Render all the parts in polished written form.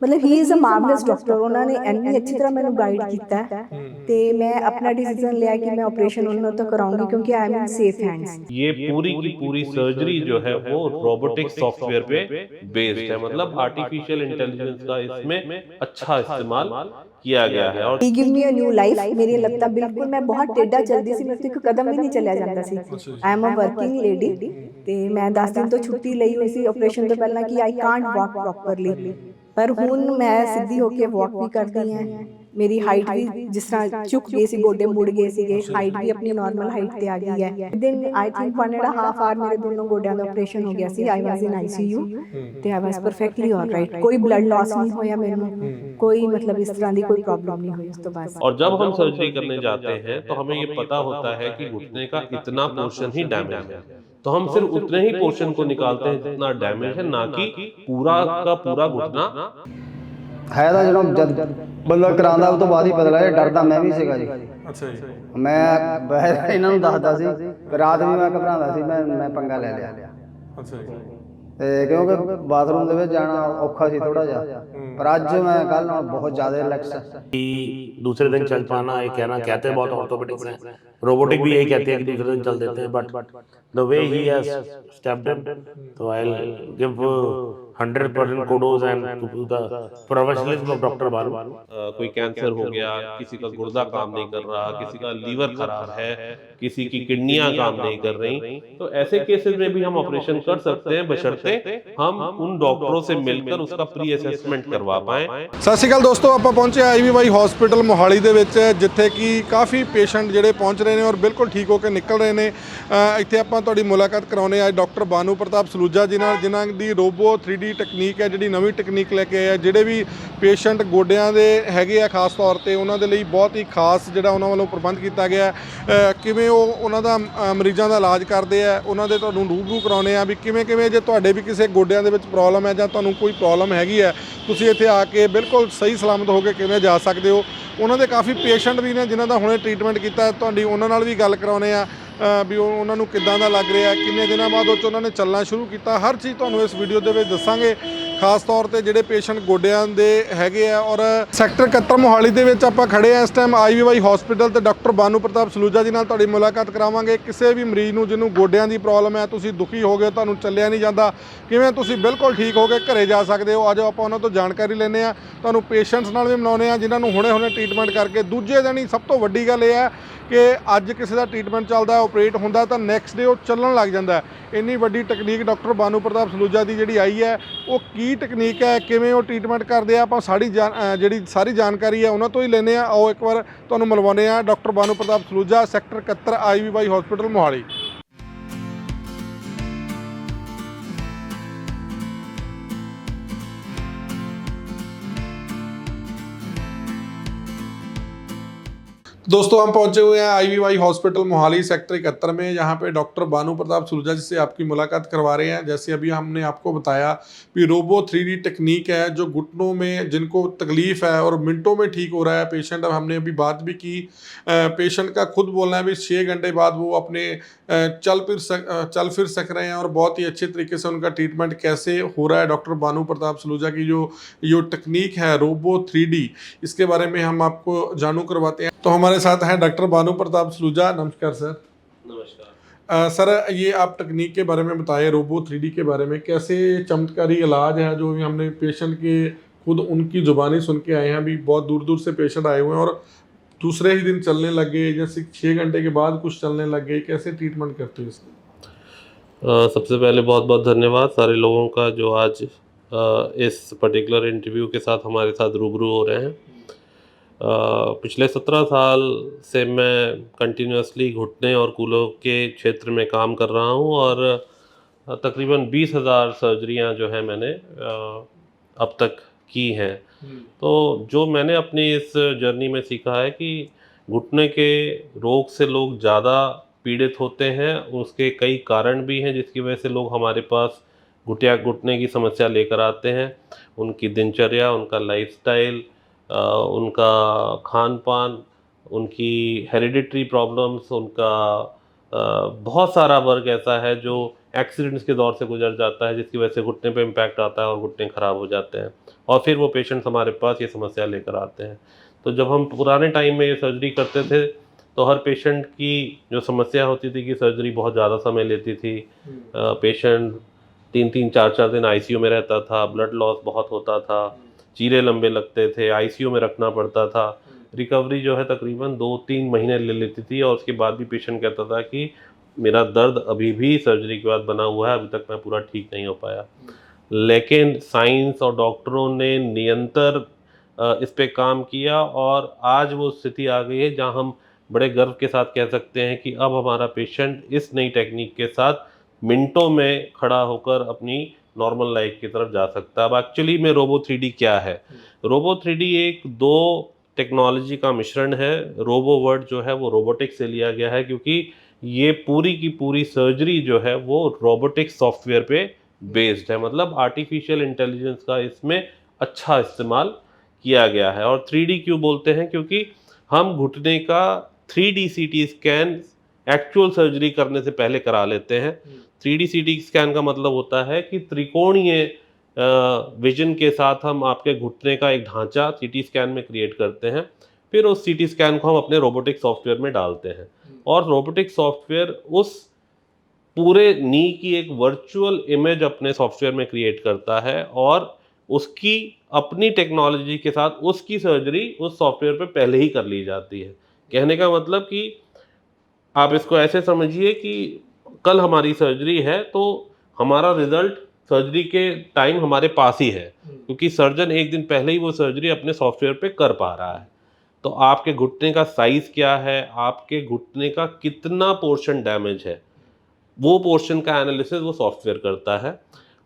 मतलब he is a marvellous doctor. उन्होंने इन्नी अच्छी तरह मैंने गाइड किया है ते मैं अपना डिसीजन लिया कि मैं ऑपरेशन उन्होंने तो कराऊंगी क्योंकि आई एम इन सेफ हैंड्स। ये पूरी की पूरी सर्जरी जो है वो रोबोटिक सॉफ्टवेयर पे बेस्ड है, मतलब आर्टिफिशियल इंटेलिजेंस का इसमें अच्छा इस्तेमाल किया गया है। और he give me a new life. मेरी लत्ता बिल्कुल मैं बहुत टेढ़ा चलती सी, मेरे तो एक कदम भी नहीं चलिया ਜਾਂਦਾ ਸੀ। I am a working lady ਤੇ ਮੈਂ 10 ਦਿਨ ਤੋਂ ਛੁੱਟੀ ਲਈ ਹੋਈ ਸੀ ਆਪਰੇਸ਼ਨ ਤੋਂ ਪਹਿਲਾਂ ਕਿ ਆਈ ਕਾਂਟ ਵਾਕ ਪ੍ਰੋਪਰਲੀ, ਪਰ ਹੁਣ ਮੈਂ ਸਿੱਧੀ ਹੋ ਕੇ ਵਾਕ ਵੀ ਕਰਦੀ ਹਾਂ। ਮੇਰੀ ਹਾਈਟ ਵੀ ਜਿਸ ਤਰ੍ਹਾਂ ਝੁਕ ਗਈ ਸੀ, ਗੋਡੇ ਮੁੜ ਗਏ ਸੀਗੇ, ਹਾਈਟ ਵੀ ਆਪਣੀ ਨਾਰਮਲ ਹਾਈਟ ਤੇ ਆ ਗਈ ਹੈ। ਵਿਦਿਨ ਆਈ ਥਿੰਕ 1.5 ਆਵਰ ਮੇਰੇ ਦੋਨੋਂ ਗੋਡਿਆਂ ਦਾ ਆਪਰੇਸ਼ਨ ਹੋ ਗਿਆ ਸੀ। ਆਈ ਵਾਜ਼ ਇਨ ਆਈਸੀਯੂ ਤੇ ਆਈ ਵਾਜ਼ ਪਰਫੈਕਟਲੀ ਆਲਰਾਈਟ। ਕੋਈ ਬਲੱਡ ਲਾਸ ਨਹੀਂ ਹੋਇਆ ਮੈਨੂੰ, कोई मतलब इस तरह की कोई प्रॉब्लम नहीं हुई उस तो बस। और जब हम सर्जरी करने जाते हैं तो हमें ये पता होता है कि घुटने का इतना पोर्शन ही डैमेज है, तो हम सिर्फ उतने ही पोर्शन को निकालते हैं जितना डैमेज है, ना कि पूरा का पूरा घुटना। है ਤਾਂ ਜਦੋਂ ਜਦ ਬੰਦਾ ਕਰਾਉਂਦਾ ਉਹ ਤੋਂ ਬਾਅਦ ਹੀ ਪਤਾ ਲੱਗਦਾ। ਡਰਦਾ ਮੈਂ ਵੀ ਸੀਗਾ ਜੀ। ਅੱਛਾ ਜੀ। ਮੈਂ ਵੈਸੇ ਇਹਨਾਂ ਨੂੰ ਦੱਸਦਾ ਸੀ, ਰਾਤ ਵੀ ਮੈਂ ਘਬਰਾਉਂਦਾ ਸੀ, ਮੈਂ ਪੰਗਾ ਲੈ ਲਿਆ। ਅੱਛਾ ਜੀ। ਤੇ ਕਿਉਂਕਿ ਬਾਥਰੂਮ ਦੇ ਵਿੱਚ ਜਾਣਾ ਔਖਾ ਸੀ ਥੋੜਾ ਜਿਹਾ, ਪਰ ਅੱਜ ਮੈਂ ਕੱਲ ਨਾਲ बहुत ज़्यादा रिलैक्स है। कि दूसरे दिन चल पाना, ये कहना कहते हैं बहुत ऑर्थोपेडिक्स हैं, रोबोटिक भी यही कहते हैं कि दूसरे दिन चल देते हैं, but the way he has stepped in, तो I will give 100% kudos and to the professionalism of doctor Banu. कोई कैंसर हो गया, किसी का गुर्दा काम नहीं कर रहा, किसी का लीवर खराब है, किसी की किडनियां काम नहीं कर रही, तो ऐसे केसेस में भी हम ऑपरेशन कर सकते हैं बशर्ते हम उन डॉक्टरों से मिलकर उसका प्री असेसमेंट करवा पाएं। ਸਤਿ ਸ਼੍ਰੀ ਅਕਾਲ ਦੋਸਤੋ, ਆਪਾਂ ਪਹੁੰਚੇ IVY ਹਸਪੀਟਲ ਮੋਹਾਲੀ ਦੇ ਵਿੱਚ, ਜਿੱਥੇ ਕਿ ਕਾਫੀ ਪੇਸ਼ੈਂਟ ਜਿਹੜੇ ਪਹੁੰਚ ਰਹੇ ਨੇ ਔਰ ਬਿਲਕੁਲ ਠੀਕ ਹੋ ਕੇ ਨਿਕਲ ਰਹੇ ਨੇ। ਇੱਥੇ ਆਪਾਂ ਤੁਹਾਡੀ ਮੁਲਾਕਾਤ ਕਰਾਉਣੇ ਆ ਡਾਕਟਰ ਬਾਨੂ ਪ੍ਰਤਾਪ ਸਲੂਜਾ ਜੀ ਨਾਲ, ਜਿਨ੍ਹਾਂ ਦੀ ਰੋਬੋ 3D ਟੈਕਨੀਕ ਹੈ, ਜਿਹੜੀ ਨਵੀਂ ਟੈਕਨੀਕ ਲੈ ਕੇ ਆਏ ਆ। ਜਿਹੜੇ ਵੀ ਪੇਸ਼ੈਂਟ ਗੋਡਿਆਂ ਦੇ ਹੈਗੇ ਆ ਖਾਸ ਤੌਰ ਤੇ, ਉਹਨਾਂ ਦੇ ਲਈ ਬਹੁਤ ਹੀ ਖਾਸ ਜਿਹੜਾ ਉਹਨਾਂ ਵੱਲੋਂ ਪ੍ਰਬੰਧ ਕੀਤਾ ਗਿਆ। ਕਿਵੇਂ ਉਹ ਉਹਨਾਂ ਦਾ ਮਰੀਜ਼ਾਂ ਦਾ ਇਲਾਜ ਕਰਦੇ ਆ, ਉਹਨਾਂ ਦੇ ਤੁਹਾਨੂੰ ਰੂਬਰੂ ਕਰਾਉਣੇ ਆ ਵੀ ਕਿਵੇਂ ਜੇ ਤੁਹਾਡੇ ਵੀ ਕਿਸੇ ਗੋਡਿਆਂ ਦੇ ਵਿੱਚ ਪ੍ਰੋਬਲਮ ਹੈ ਜਾਂ ਤੁਹਾਨੂੰ ਕੋਈ ਪ੍ਰੋਬਲਮ ਹੈਗੀ ਹੈ, ਤੁਸੀਂ ਇੱਥੇ ਆ ਕੇ ਬਿਲਕੁਲ ਸਹੀ ਸਲਾਮਤ ਹੋ ਕੇ ਕਿਵੇਂ ਜਾ ਸਕਦੇ ਹੋ। ਉਹਨਾਂ ਦੇ ਕਾਫੀ ਪੇਸ਼ੈਂਟ ਵੀ ਨੇ ਜਿਨ੍ਹਾਂ ਦਾ ਹੁਣੇ ਟ੍ਰੀਟਮੈਂਟ ਕੀਤਾ, ਤੁਹਾਡੀ ਉਹਨਾਂ ਨਾਲ ਵੀ ਗੱਲ ਕਰਾਉਣੇ ਆ ਵੀ ਉਹਨਾਂ ਨੂੰ ਕਿੱਦਾਂ ਦਾ ਲੱਗ ਰਿਹਾ, ਕਿੰਨੇ ਦਿਨਾਂ ਬਾਅਦ ਉਹ 'ਚ ਉਹਨਾਂ ਨੇ ਚੱਲਣਾ ਸ਼ੁਰੂ ਕੀਤਾ। ਹਰ ਚੀਜ਼ ਤੁਹਾਨੂੰ ਇਸ ਵੀਡੀਓ ਦੇ ਵਿੱਚ ਦੱਸਾਂਗੇ, ਖਾਸ ਤੌਰ ਤੇ ਜਿਹੜੇ ਪੇਸ਼ੈਂਟ ਗੋਡਿਆਂ ਦੇ ਹੈਗੇ ਆ। ਔਰ ਸੈਕਟਰ 71 ਮੋਹਾਲੀ ਦੇ ਵਿੱਚ ਆਪਾਂ ਖੜੇ ਆ ਇਸ ਟਾਈਮ IVY ਹਸਪੀਟਲ ਤੇ ਡਾਕਟਰ ਬਾਨੂ ਪ੍ਰਤਾਪ ਸਲੂਜਾ ਜੀ ਨਾਲ ਤੁਹਾਡੀ ਮੁਲਾਕਾਤ ਕਰਾਵਾਂਗੇ। ਕਿਸੇ ਵੀ ਮਰੀਜ਼ ਨੂੰ ਜਿਹਨੂੰ ਗੋਡਿਆਂ ਦੀ ਪ੍ਰੋਬਲਮ ਹੈ, ਤੁਸੀਂ ਦੁਖੀ ਹੋ ਗਏ, ਤੁਹਾਨੂੰ ਚੱਲਿਆ ਨਹੀਂ ਜਾਂਦਾ, ਕਿਵੇਂ ਤੁਸੀਂ ਬਿਲਕੁਲ ਠੀਕ ਹੋ ਕੇ ਘਰੇ ਜਾ ਸਕਦੇ ਹੋ। ਆਜੋ ਆਪਾਂ ਉਹਨਾਂ ਤੋਂ ਜਾਣਕਾਰੀ ਲੈਂਦੇ ਆ, ਤੁਹਾਨੂੰ ਪੇਸ਼ੈਂਟਸ ਨਾਲ ਵੀ ਮਿਲਾਉਂਦੇ ਆ ਜਿਨ੍ਹਾਂ ਨੂੰ ਹੁਣੇ ਟ੍ਰੀਟਮੈਂਟ ਕਰਕੇ ਦੂਜੇ ਦਿਨ ਹੀ। ਸਭ ਤੋਂ ਵੱਡੀ ਗੱਲ ਇਹ ਹੈ ਕਿ ਅੱਜ ਕਿਸੇ ਦਾ ਟ੍ਰੀਟਮੈਂਟ ਚੱਲਦਾ, ਆਪਰੇਟ ਹੁੰਦਾ, ਤਾਂ ਨੈਕਸਟ ਡੇ ਉਹ ਚੱਲਣ ਲੱਗ ਜਾਂਦਾ। ਇੰਨੀ ਵੱਡੀ ਟੈਕਨੀਕ ਡਾਕਟਰ ਬਾਨੂ ਪ੍ਰਤਾਪ ਸਲੂਜਾ ਦੀ ਜਿਹੜੀ ਆਈ ਹੈ, ਉਹ ਕੀ ਟੈਕਨੀਕ ਹੈ, ਕਿਵੇਂ ਉਹ ਟ੍ਰੀਟਮੈਂਟ ਕਰਦੇ ਆ, ਆਪਾਂ ਜਿਹੜੀ ਸਾਰੀ ਜਾਣਕਾਰੀ ਹੈ ਉਹਨਾਂ ਤੋਂ ਹੀ ਲੈਂਦੇ ਆ। ਆਓ ਇੱਕ ਵਾਰ ਤੁਹਾਨੂੰ ਮਿਲਵਾਉਂਦੇ ਆ ਡਾਕਟਰ ਬਾਨੂ ਪ੍ਰਤਾਪ Saluja, sector 71 IVY hospital Mohali. दोस्तों हम पहुंचे हुए हैं IVY हॉस्पिटल मोहाली सेक्टर 71 में, जहां पे डॉक्टर बानू प्रताप सलूजा जी से आपकी मुलाकात करवा रहे हैं। जैसे अभी हमने आपको बताया कि रोबो 3D टेक्निक है, जो घुटनों में जिनको तकलीफ़ है और मिनटों में ठीक हो रहा है पेशेंट। अब हमने अभी बात भी की, पेशेंट का खुद बोलना है भी 6 घंटे बाद वो अपने चल फिर सक रहे हैं और बहुत ही अच्छे तरीके से उनका ट्रीटमेंट कैसे हो रहा है। डॉक्टर बानू प्रताप सलूजा की जो टेक्निक है रोबो 3D, इसके बारे में हम आपको जानू करवाते हैं। तो हमारे साथ हैं डॉक्टर बानू प्रताप सलूजा। नमस्कार सर। नमस्कार सर, ये आप टेक्निक के बारे में बताएं, रोबो 3D के बारे में, कैसे चमत्कारी इलाज है जो भी हमने पेशेंट के खुद उनकी ज़ुबानी सुन के आए हैं। अभी बहुत दूर दूर से पेशेंट आए हुए हैं और दूसरे ही दिन चलने लग गए, जैसे 6 घंटे के बाद कुछ चलने लग गए। कैसे ट्रीटमेंट करते हो इसका? सबसे पहले बहुत बहुत धन्यवाद सारे लोगों का जो आज इस पर्टिकुलर इंटरव्यू के साथ हमारे साथ रूबरू हो रहे हैं। पिछले 17 साल से मैं कंटिन्यूसली घुटने और कूल्हों के क्षेत्र में काम कर रहा हूं और तकरीबन 20,000 सर्जरियां जो है मैंने अब तक की हैं। तो जो मैंने अपनी इस जर्नी में सीखा है कि घुटने के रोग से लोग ज़्यादा पीड़ित होते हैं, उसके कई कारण भी हैं जिसकी वजह से लोग हमारे पास घुटने की समस्या लेकर आते हैं। उनकी दिनचर्या, उनका लाइफस्टाइल, उनका खान पान, उनकी हेरिडिटरी प्रॉब्लम्स, उनका बहुत सारा वर्ग ऐसा है जो एक्सीडेंट्स के दौर से गुजर जाता है, जिसकी वजह से घुटने पे इम्पैक्ट आता है और घुटने ख़राब हो जाते हैं, और फिर वो पेशेंट्स हमारे पास ये समस्या लेकर आते हैं। तो जब हम पुराने टाइम में ये सर्जरी करते थे तो हर पेशेंट की जो समस्या होती थी कि सर्जरी बहुत ज़्यादा समय लेती थी, पेशेंट 3-3 4-4 दिन आईसीयू में रहता था, ब्लड लॉस बहुत होता था, चीरे लंबे लगते थे, आईसीयू में रखना पड़ता था, रिकवरी जो है तकरीबन 2-3 महीने ले लेती थी, और उसके बाद भी पेशेंट कहता था कि मेरा दर्द अभी भी सर्जरी के बाद बना हुआ है, अभी तक मैं पूरा ठीक नहीं हो पाया। लेकिन साइंस और डॉक्टरों ने निरंतर इस पे काम किया, और आज वो स्थिति आ गई है जहां हम बड़े गर्व के साथ कह सकते हैं कि अब हमारा पेशेंट इस नई टेक्निक के साथ मिनटों में खड़ा होकर अपनी नॉर्मल लाइफ की तरफ जा सकता है। अब एक्चुअली में रोबो 3D क्या है? रोबो 3D एक 2 टेक्नोलॉजी का मिश्रण है। रोबो वर्ड जो है वो रोबोटिक्स से लिया गया है, क्योंकि ये पूरी की पूरी सर्जरी जो है वो रोबोटिक्स सॉफ्टवेयर पे बेस्ड है, मतलब आर्टिफिशियल इंटेलिजेंस का इसमें अच्छा इस्तेमाल किया गया है। और 3D क्यों बोलते हैं? क्योंकि हम घुटने का 3D CT scan actual surgery करने से पहले करा लेते हैं। 3D CT स्कैन का मतलब होता है कि त्रिकोणीय विजन के साथ हम आपके घुटने का एक ढांचा CT स्कैन में क्रिएट करते हैं, फिर उस CT स्कैन को हम अपने रोबोटिक सॉफ्टवेयर में डालते हैं, और रोबोटिक सॉफ्टवेयर उस पूरे नी की एक वर्चुअल इमेज अपने सॉफ्टवेयर में क्रिएट करता है, और उसकी अपनी टेक्नोलॉजी के साथ उसकी सर्जरी उस सॉफ्टवेयर पे पहले ही कर ली जाती है। कहने का मतलब कि आप इसको ऐसे समझिए कि कल हमारी सर्जरी है तो हमारा रिजल्ट सर्जरी के टाइम हमारे पास ही है, क्योंकि सर्जन एक दिन पहले ही वो सर्जरी अपने सॉफ्टवेयर पे कर पा रहा है। तो आपके घुटने का साइज़ क्या है, आपके घुटने का कितना पोर्शन डैमेज है, वो पोर्शन का एनालिसिस वो सॉफ्टवेयर करता है।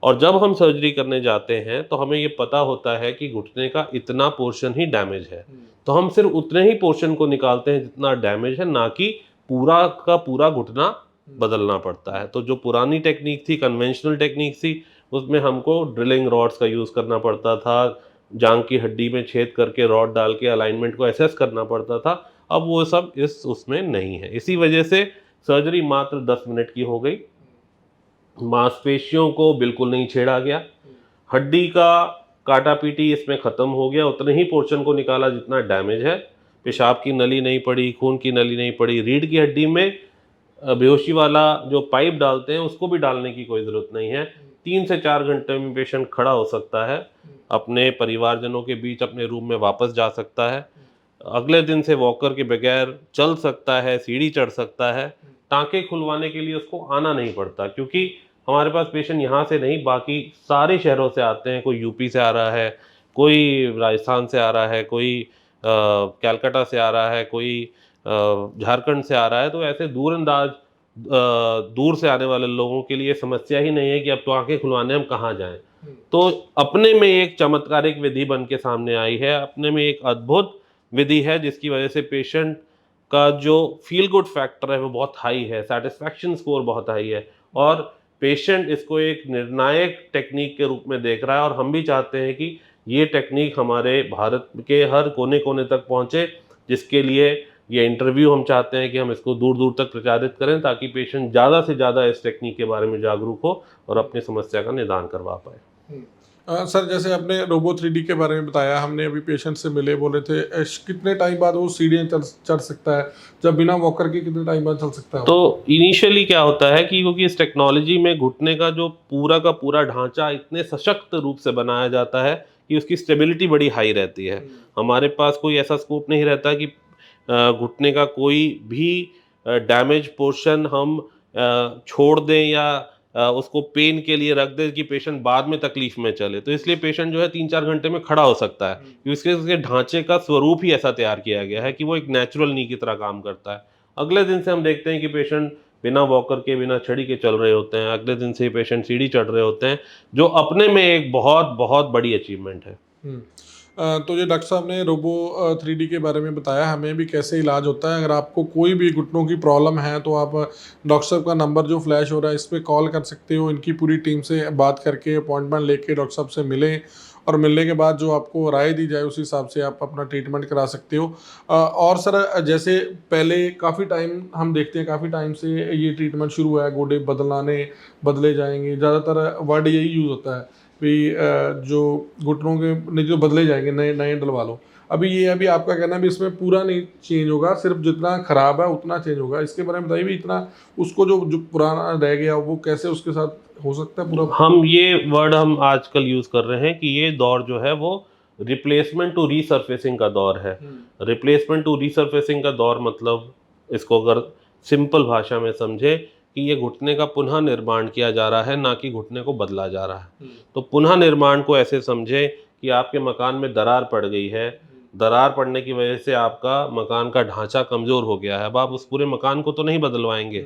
और जब हम सर्जरी करने जाते हैं तो हमें ये पता होता है कि घुटने का इतना पोर्शन ही डैमेज है, तो हम सिर्फ उतने ही पोर्शन को निकालते हैं जितना डैमेज है, ना कि पूरा का पूरा घुटना बदलना पड़ता है। तो जो पुरानी टेक्निक थी, कन्वेंशनल टेक्निक थी, उसमें हमको ड्रिलिंग रॉड्स का यूज़ करना पड़ता था, जांग की हड्डी में छेद करके रॉड डाल के अलाइनमेंट को एसेस करना पड़ता था। अब वो सब उसमें नहीं है। इसी वजह से सर्जरी मात्र 10 मिनट की हो गई, मांसपेशियों को बिल्कुल नहीं छेड़ा गया, हड्डी का काटा पीटी इसमें ख़त्म हो गया, उतने ही पोर्शन को निकाला जितना डैमेज है, पेशाब की नली नहीं पड़ी, खून की नली नहीं पड़ी, रीढ़ की हड्डी में बेहोशी वाला जो पाइप डालते हैं उसको भी डालने की कोई ज़रूरत नहीं है। 3 से 4 घंटे में पेशेंट खड़ा हो सकता है, अपने परिवारजनों के बीच अपने रूम में वापस जा सकता है, अगले दिन से वॉकर के बगैर चल सकता है, सीढ़ी चढ़ सकता है। टाँके खुलवाने के लिए उसको आना नहीं पड़ता, क्योंकि हमारे पास पेशेंट यहाँ से नहीं बाकी सारे शहरों से आते हैं। कोई यूपी से आ रहा है, कोई राजस्थान से आ रहा है, कोई कलकत्ता से आ रहा है, कोई झारखंड से आ रहा है। तो ऐसे दूर से आने वाले लोगों के लिए समस्या ही नहीं है कि अब तो आंखें खुलवाने हम कहाँ जाएं। तो अपने में एक चमत्कारिक विधि बन के सामने आई है, अपने में एक अद्भुत विधि है, जिसकी वजह से पेशेंट का जो फील गुड फैक्टर है वो बहुत हाई है, सेटिस्फैक्शन स्कोर बहुत हाई है, और पेशेंट इसको एक निर्णायक टेक्निक के रूप में देख रहा है। और हम भी चाहते हैं कि ये टेक्निक हमारे भारत के हर कोने कोने तक पहुंचे, जिसके लिए ये इंटरव्यू हम चाहते हैं कि हम इसको दूर दूर तक प्रचारित करें, ताकि पेशेंट ज़्यादा से ज़्यादा इस टेक्निक के बारे में जागरूक हो और अपनी समस्या का निदान करवा पाए। सर, जैसे आपने रोबो 3D के बारे में बताया, हमने अभी पेशेंट से मिले, बोले थे कितने टाइम बाद वो सीढ़ियाँ चढ़ सकता है, जब बिना वॉकर के कितने टाइम बाद चल सकता है? तो इनिशियली क्या होता है कि क्योंकि इस टेक्नोलॉजी में घुटने का जो पूरा का पूरा ढांचा इतने सशक्त रूप से बनाया जाता है कि उसकी स्टेबिलिटी बड़ी हाई रहती है। हमारे पास कोई ऐसा स्कोप नहीं रहता कि घुटने का कोई भी डैमेज पोर्शन हम छोड़ दें या उसको पेन के लिए रख दें कि पेशेंट बाद में तकलीफ में चले। तो इसलिए पेशेंट जो है 3-4 घंटे में खड़ा हो सकता है, क्योंकि उसके ढांचे का स्वरूप ही ऐसा तैयार किया गया है कि वो एक नेचुरल नी की तरह काम करता है। अगले दिन से हम देखते हैं कि पेशेंट बिना वॉकर के, बिना छड़ी के चल रहे होते हैं। अगले दिन से पेशेंट सीढ़ी चढ़ रहे होते हैं, जो अपने में एक बहुत बहुत बड़ी अचीवमेंट है। तो ये डॉक्टर साहब ने रोबो 3D के बारे में बताया हमें भी कैसे इलाज होता है। अगर आपको कोई भी घुटनों की प्रॉब्लम है तो आप डॉक्टर साहब का नंबर जो फ्लैश हो रहा है इस पर कॉल कर सकते हो, इनकी पूरी टीम से बात करके अपॉइंटमेंट लेके डॉक्टर साहब से मिलें और मिलने के बाद जो आपको राय दी जाए उस हिसाब से आप अपना ट्रीटमेंट करा सकते हो। और सर जैसे पहले काफ़ी टाइम हम देखते हैं, काफ़ी टाइम से ये ट्रीटमेंट शुरू हुआ है, गोडे बदले जाएंगे, ज़्यादातर वर्ड यही यूज़ होता है भी जो घुटनों के नहीं जो बदले जाएंगे, नए नए डलवा लो। अभी ये अभी आपका कहना है भी इसमें पूरा नहीं चेंज होगा, सिर्फ जितना खराब है उतना चेंज होगा। इसके बारे में बताइए भी इतना उसको जो जो पुराना रह गया वो कैसे उसके साथ हो सकता है पूरा। हम ये वर्ड हम आजकल यूज़ कर रहे हैं कि ये दौर जो है वो रिप्लेसमेंट टू रीसर्फेसिंग का दौर है। रिप्लेसमेंट टू रीसर्फेसिंग का दौर मतलब, इसको अगर सिंपल भाषा में समझे, कि ये घुटने का पुनः निर्माण किया जा रहा है, ना कि घुटने को बदला जा रहा है। तो पुनः निर्माण को ऐसे समझे कि आपके मकान में दरार पड़ गई है, दरार पड़ने की वजह से आपका मकान का ढांचा कमज़ोर हो गया है। अब आप उस पूरे मकान को तो नहीं बदलवाएंगे,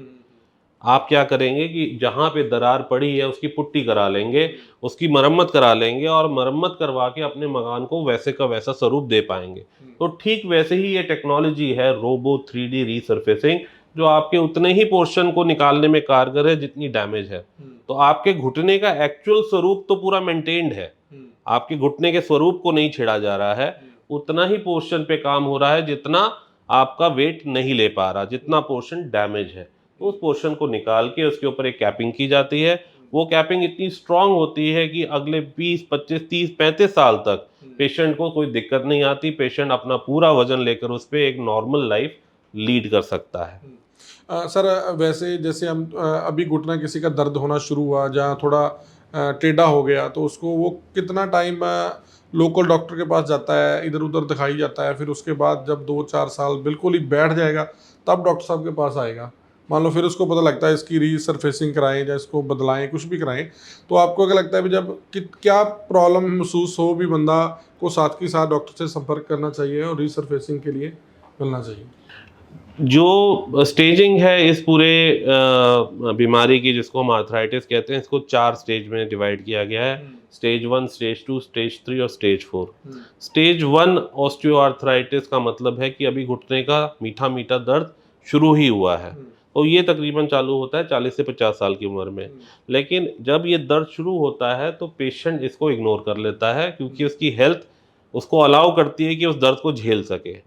आप क्या करेंगे कि जहाँ पे दरार पड़ी है उसकी पुट्टी करा लेंगे, उसकी मरम्मत करा लेंगे और मरम्मत करवा के अपने मकान को वैसे का वैसा स्वरूप दे पाएंगे। तो ठीक वैसे ही ये टेक्नोलॉजी है रोबो 3D रीसर्फेसिंग, जो आपके उतने ही पोर्शन को निकालने में कारगर है जितनी डैमेज है। तो आपके घुटने का एक्चुअल स्वरूप तो पूरा मेंटेन्ड है, आपके घुटने के स्वरूप को नहीं छेड़ा जा रहा है, उतना ही पोर्शन पे काम हो रहा है जितना आपका वेट नहीं ले पा रहा, जितना पोर्शन डैमेज है। तो उस पोर्शन को निकाल के उसके ऊपर एक कैपिंग की जाती है। वो कैपिंग इतनी स्ट्रांग होती है कि अगले 20, 25, 30, 35 साल तक पेशेंट को कोई दिक्कत नहीं आती। पेशेंट अपना पूरा वजन लेकर उस पर एक नॉर्मल लाइफ लीड कर सकता है। सर वैसे जैसे हम अभी घुटना किसी का दर्द होना शुरू हुआ, जहाँ थोड़ा टेढ़ा हो गया, तो उसको वो कितना टाइम लोकल डॉक्टर के पास जाता है, इधर उधर दिखाई जाता है, फिर उसके बाद जब 2-4 साल बिल्कुल ही बैठ जाएगा तब डॉक्टर साहब के पास आएगा। मान लो फिर उसको पता लगता है इसकी रीसर्फेसिंग कराएं या इसको बदलाएं, कुछ भी कराएं, तो आपको क्या लगता है भी जब क्या प्रॉब्लम महसूस हो भी बंदा को साथ के साथ डॉक्टर से संपर्क करना चाहिए और रीसर्फेसिंग के लिए मिलना चाहिए? जो स्टेजिंग है इस पूरे बीमारी की, जिसको हम आर्थराइटिस कहते हैं, इसको 4 स्टेज में डिवाइड किया गया है। स्टेज 1, स्टेज 2, स्टेज 3 और स्टेज 4। स्टेज 1 ऑस्टियोआर्थराइटिस का मतलब है कि अभी घुटने का मीठा मीठा दर्द शुरू ही हुआ है। तो ये तकरीबन चालू होता है 40 से 50 साल की उम्र में। लेकिन जब ये दर्द शुरू होता है तो पेशेंट इसको इग्नोर कर लेता है, क्योंकि उसकी हेल्थ उसको अलाउ करती है कि उस दर्द को झेल सके।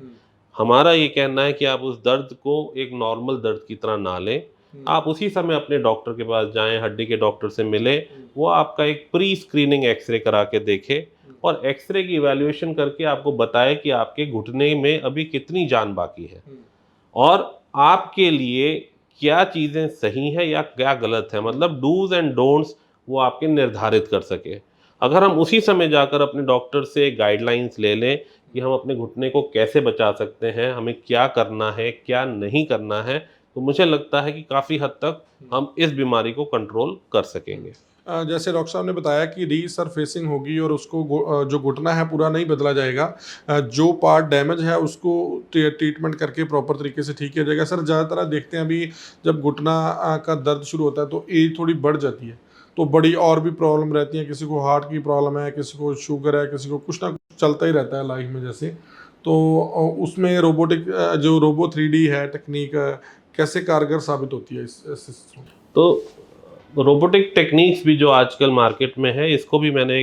हमारा ये कहना है कि आप उस दर्द को एक नॉर्मल दर्द की तरह ना लें, आप उसी समय अपने डॉक्टर के पास जाएं, हड्डी के डॉक्टर से मिलें, वो आपका एक प्री स्क्रीनिंग एक्सरे करा के देखे और एक्सरे की इवैल्यूएशन करके आपको बताए कि आपके घुटने में अभी कितनी जान बाकी है और आपके लिए क्या चीज़ें सही हैं या क्या गलत है, मतलब डूज एंड डोंट्स वो आपके निर्धारित कर सके। अगर हम उसी समय जाकर अपने डॉक्टर से गाइडलाइंस ले लें कि हम अपने घुटने को कैसे बचा सकते हैं, हमें क्या करना है क्या नहीं करना है, तो मुझे लगता है कि काफ़ी हद तक हम इस बीमारी को कंट्रोल कर सकेंगे। जैसे डॉक्टर साहब ने बताया कि रीसर्फेसिंग होगी और उसको जो घुटना है पूरा नहीं बदला जाएगा, जो पार्ट डैमेज है उसको ट्रीटमेंट करके प्रॉपर तरीके से ठीक किया जाएगा। सर ज़्यादातर आप देखते हैं अभी जब घुटना का दर्द शुरू होता है तो एज थोड़ी बढ़ जाती है, तो बड़ी और भी प्रॉब्लम रहती है, किसी को हार्ट की प्रॉब्लम है, किसी को शुगर है, किसी को कुछ ना कुछ चलता ही रहता है लाइफ में जैसे। तो उसमें रोबोटिक जो रोबो 3D है टेक्निक कैसे कारगर साबित होती है इस सिस्टम? तो रोबोटिक टेक्निक्स भी जो आजकल मार्केट में है, इसको भी मैंने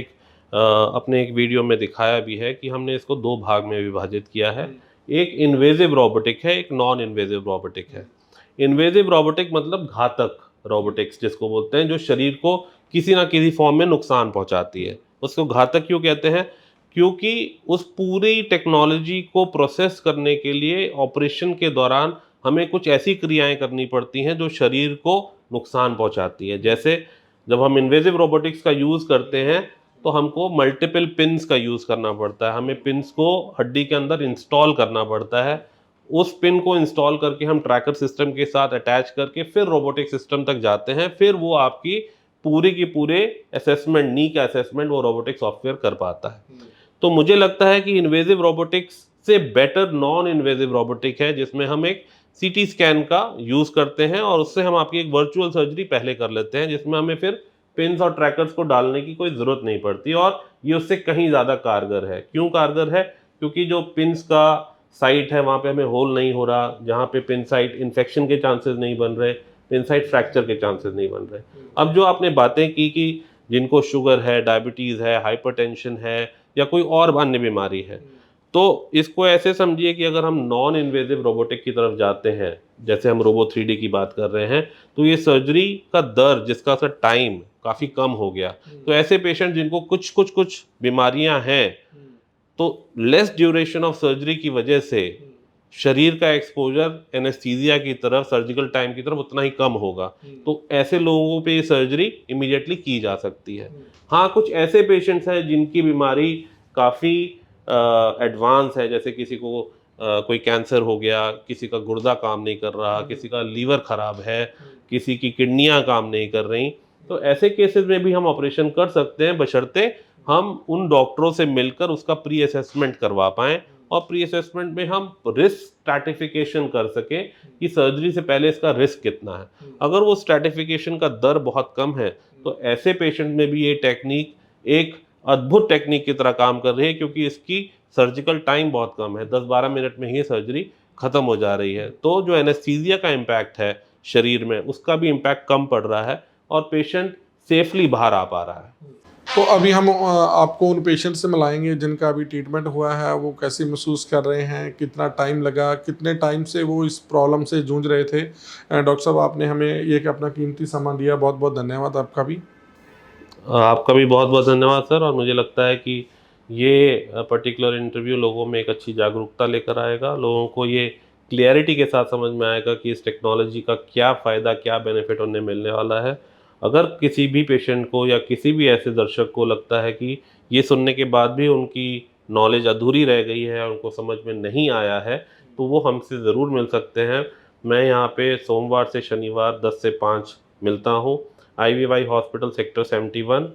अपने एक वीडियो में दिखाया भी है कि हमने इसको 2 भाग में विभाजित किया है। एक इन्वेजिव रोबोटिक है, एक नॉन इन्वेजिव रोबोटिक है। इन्वेजिव रोबोटिक मतलब घातक रोबोटिक्स जिसको बोलते हैं, जो शरीर को किसी ना किसी फॉर्म में नुकसान पहुंचाती है। उसको घातक क्यों कहते हैं? क्योंकि उस पूरी टेक्नोलॉजी को प्रोसेस करने के लिए ऑपरेशन के दौरान हमें कुछ ऐसी क्रियाएं करनी पड़ती हैं जो शरीर को नुकसान पहुंचाती है। जैसे जब हम इन्वेजिव रोबोटिक्स का यूज़ करते हैं तो हमको मल्टीपल पिन्स का यूज़ करना पड़ता है, हमें पिन्स को हड्डी के अंदर इंस्टॉल करना पड़ता है। उस पिन को इंस्टॉल करके हम ट्रैकर सिस्टम के साथ अटैच करके फिर रोबोटिक सिस्टम तक जाते हैं, फिर वो आपकी पूरी की पूरे असेसमेंट, नी का असेसमेंट वो रोबोटिक सॉफ्टवेयर कर पाता है। तो मुझे लगता है कि इन्वेजिव रोबोटिक्स से बेटर नॉन इन्वेजिव रोबोटिक है, जिसमें हम एक सीटी स्कैन का यूज़ करते हैं और उससे हम आपकी एक वर्चुअल सर्जरी पहले कर लेते हैं, जिसमें हमें फिर पिन्स और ट्रैकर्स को डालने की कोई ज़रूरत नहीं पड़ती और ये उससे कहीं ज़्यादा कारगर है। क्यों कारगर है? क्योंकि जो पिन्स का साइट है वहाँ पे हमें होल नहीं हो रहा, जहाँ पे पिन साइट इन्फेक्शन के चांसेस नहीं बन रहे, पिन साइट फ्रैक्चर के चांसेस नहीं बन रहे। अब जो आपने बातें की कि जिनको शुगर है, डायबिटीज़ है, हाइपरटेंशन है या कोई और अन्य बीमारी है। तो इसको ऐसे समझिए कि अगर हम नॉन इन्वेजिव रोबोटिक की तरफ जाते हैं, जैसे हम रोबो 3D की बात कर रहे हैं, तो ये सर्जरी का दर, जिसका सर टाइम काफ़ी कम हो गया। तो ऐसे पेशेंट जिनको कुछ बीमारियां हैं, तो लेस ड्यूरेशन ऑफ सर्जरी की वजह से शरीर का एक्सपोजर एनेस्थीसिया की तरफ, सर्जिकल टाइम की तरफ उतना ही कम होगा। तो ऐसे लोगों पे ये सर्जरी इमीडिएटली की जा सकती है। हाँ, कुछ ऐसे पेशेंट्स हैं जिनकी बीमारी काफ़ी एडवांस है, जैसे किसी को कोई कैंसर हो गया, किसी का गुर्दा काम नहीं कर रहा, किसी का लीवर खराब है, किसी की किडनियां काम नहीं कर रही, तो ऐसे केसेस में भी हम ऑपरेशन कर सकते हैं, बशर्ते हम उन डॉक्टरों से मिलकर उसका प्री असेसमेंट करवा पाएँ और प्री असेसमेंट में हम रिस्क स्ट्रैटिफिकेशन कर सकें कि सर्जरी से पहले इसका रिस्क कितना है। अगर वो स्ट्रैटिफिकेशन का दर बहुत कम है तो ऐसे पेशेंट में भी ये टेक्निक एक अद्भुत टेक्निक की तरह काम कर रही है, क्योंकि इसकी सर्जिकल टाइम बहुत कम है, 10-12 मिनट में ही सर्जरी ख़त्म हो जा रही है। तो जो एनेस्थीसिया का इम्पैक्ट है शरीर में, उसका भी इम्पैक्ट कम पड़ रहा है और पेशेंट सेफली बाहर आ पा रहा है। तो अभी हम आपको उन पेशेंट से मिलाएंगे जिनका अभी ट्रीटमेंट हुआ है, वो कैसे महसूस कर रहे हैं, कितना टाइम लगा, कितने टाइम से वो इस प्रॉब्लम से जूझ रहे थे। डॉक्टर साहब, आपने हमें ये कि अपना कीमती समय दिया, बहुत बहुत धन्यवाद आपका भी। आपका भी बहुत बहुत धन्यवाद सर। और मुझे लगता है कि ये पर्टिकुलर इंटरव्यू लोगों में एक अच्छी जागरूकता लेकर आएगा, लोगों को ये क्लियरिटी के साथ समझ में आएगा कि इस टेक्नोलॉजी का क्या फ़ायदा, क्या बेनिफिट उन्हें मिलने वाला है। अगर किसी भी पेशेंट को या किसी भी ऐसे दर्शक को लगता है कि ये सुनने के बाद भी उनकी नॉलेज अधूरी रह गई है, उनको समझ में नहीं आया है, तो वो हमसे ज़रूर मिल सकते हैं। मैं यहाँ पे सोमवार से शनिवार 10 से 5 मिलता हूँ। IVY हॉस्पिटल सेक्टर 71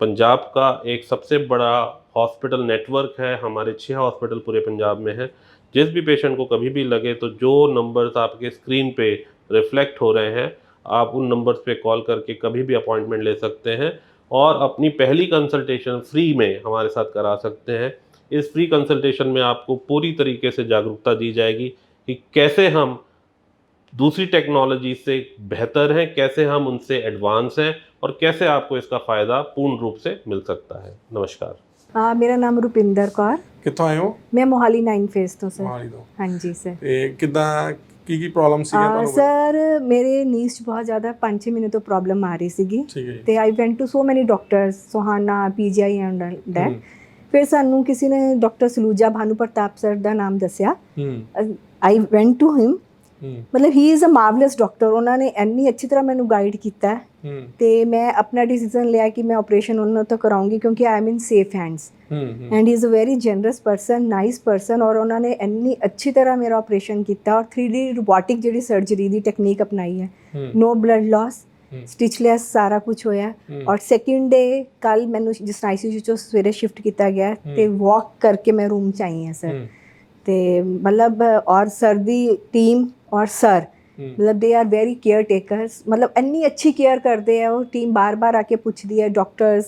पंजाब का एक सबसे बड़ा हॉस्पिटल नेटवर्क है। हमारे 6 हॉस्पिटल पूरे पंजाब में हैं। जिस भी पेशेंट को कभी भी लगे तो जो नंबर्स आपके स्क्रीन पे रिफ्लेक्ट हो रहे हैं, आप उन नंबर्स पे कॉल करके कभी भी अपॉइंटमेंट ले सकते हैं और अपनी पहली कंसल्टेशन फ्री में हमारे साथ करा सकते हैं। इस फ्री कंसल्टेशन में आपको पूरी तरीके से जागरूकता दी जाएगी कि कैसे हम दूसरी टेक्नोलॉजी से बेहतर हैं, कैसे हम उनसे एडवांस हैं और कैसे आपको इसका फ़ायदा पूर्ण रूप से मिल सकता है। नमस्कार। मेरा नाम रुपिंदर कौर। ਕਿੱਥੋਂ ਆਏ ਹੋ? मैं मोहाली 9 फेज तो सर। ਮੋਹਾਲੀ ਤੋਂ। हाँ जी सर। ਤੇ ਕਿੱਦਾਂ ਕੀ ਪ੍ਰੋਬਲਮ ਸੀ ਤੁਹਾਨੂੰ? ਸਰ ਮੇਰੇ ਨੀਜ਼ 'ਚ ਬਹੁਤ ਜ਼ਿਆਦਾ 5-6 ਮਹੀਨੇ ਤੋਂ ਪ੍ਰੋਬਲਮ ਆ ਰਹੀ ਸੀਗੀ ਠੀਕ ਹੈ ਜੀ। ਤੇ ਆਈ went to so many doctors, Sohana, PGI and that. ਫਿਰ ਸਾਨੂੰ ਕਿਸੇ ਨੇ ਡਾਕਟਰ ਸਲੂਜਾ ਭਾਨੂ ਪ੍ਰਤਾਪ ਸਰ ਦਾ ਨਾਮ ਦੱਸਿਆ। I went to him. ਮਤਲਬ he is a marvellous doctor. ਉਹਨਾਂ ਨੇ ਇੰਨੀ ਅੱਛੀ ਤਰ੍ਹਾਂ ਮੈਨੂੰ ਗਾਈਡ ਕੀਤਾ ਤੇ ਮੈਂ ਆਪਣਾ ਡਿਸੀਜਨ ਲਿਆ ਕਿ ਮੈਂ ਆਪਰੇਸ਼ਨ ਉਹਨਾਂ ਤੋਂ ਕਰਾਉਂਗੀ, ਕਿਉਂਕਿ I am in safe hands and he is a very generous person, nice person. ਔਰ ਉਹਨਾਂ ਨੇ ਇੰਨੀ ਅੱਛੀ ਤਰ੍ਹਾਂ ਮੇਰਾ ਆਪਰੇਸ਼ਨ ਕੀਤਾ ਔਰ 3D ਰੋਬੋਟਿਕ ਜਿਹੜੀ ਸਰਜਰੀ ਦੀ ਟੈਕਨੀਕ ਅਪਣਾਈ ਹੈ। ਨੋ ਬਲੱਡ ਲਾਸ, ਸਟਿਚਲੈਸ ਸਾਰਾ ਕੁਝ ਹੋਇਆ। ਔਰ ਸੈਕਿੰਡ ਡੇ ਕੱਲ ਮੈਨੂੰ ਜਿਸ ਤਰ੍ਹਾਂ ICU ਚੋਂ ਸਵੇਰੇ ਸ਼ਿਫਟ ਕੀਤਾ ਗਿਆ ਤੇ ਵਾਕ ਕਰਕੇ ਮੈਂ ਰੂਮ 'ਚ ਆਈ ਹਾਂ ਸਰ। ਤੇ ਮਤਲਬ ਔਰ ਸਰ ਦੀ ਟੀਮ ਔਰ ਸਰ मतलब they are very caretakers. मतलब इतनी अच्छी केयर करते हैं वो टीम, बार बार आके पूछती है। डॉक्टर्स